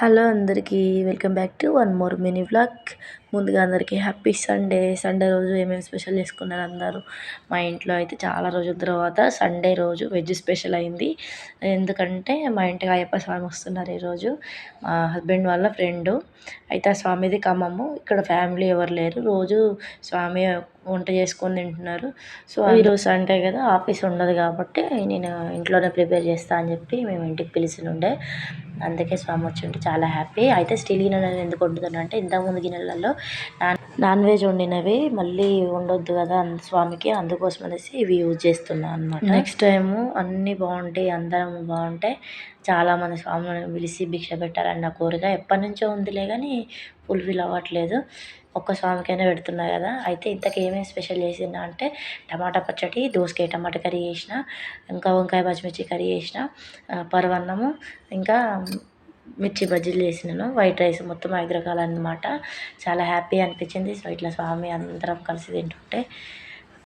Hello అందరికీ welcome back to one more mini vlog. ముందుగా అందరికీ హ్యాపీ సండే. సండే రోజు ఏమేమి స్పెషల్ చేసుకున్నారు అందరూ? మా ఇంట్లో అయితే చాలా రోజుల తర్వాత సండే రోజు వెజ్ స్పెషల్ అయింది. ఎందుకంటే మా ఇంటికి అయ్యప్ప స్వామి వస్తున్నారు ఈరోజు. మా హస్బెండ్ వాళ్ళ ఫ్రెండు అయితే ఆ స్వామిది ఖమ్మము. ఇక్కడ ఫ్యామిలీ ఎవరు లేరు, రోజు స్వామి వంట చేసుకొని తింటున్నారు. సో ఈరోజు సండే కదా, ఆఫీస్ ఉండదు కాబట్టి నేను ఇంట్లోనే ప్రిపేర్ చేస్తా అని చెప్పి మేము ఇంటికి పిలిచినుండే. అందుకే స్వామి వచ్చింటే చాలా హ్యాపీ. అయితే స్టీల్ గిన్నెలలో ఎందుకు వండుతాను అంటే, ఇంతకుముందు గిన్నెలలో నాన్ వెజ్ వండినవి మళ్ళీ ఉండొద్దు కదా స్వామికి, అందుకోసం అనేసి ఇవి యూజ్ చేస్తున్నాను అనమాట. నెక్స్ట్ టైము అన్నీ బాగుంటాయి, అందరం బాగుంటే చాలామంది స్వాములను పిలిచి భిక్ష పెట్టాలని నా కోరిక ఎప్పటి నుంచో ఉందిలే, కానీ ఫుల్ఫిల్ అవ్వట్లేదు. ఒక్క స్వామికైనా పెడుతున్నా కదా. అయితే ఇంతకు ఏమేమి స్పెషల్ చేసిన అంటే, టమాటా పచ్చడి, దోసకాయ టమాటా కర్రీ చేసిన, ఇంకా వంకాయ పచ్చిమిర్చి కర్రీ చేసిన, పరవన్నము, ఇంకా మిర్చి బజ్జీలు చేసినాను, వైట్ రైస్, మొత్తం 5 రకాలు అన్నమాట. చాలా హ్యాపీ అనిపించింది. సో ఇట్లా స్వామి అందరం కలిసి తింటుంటే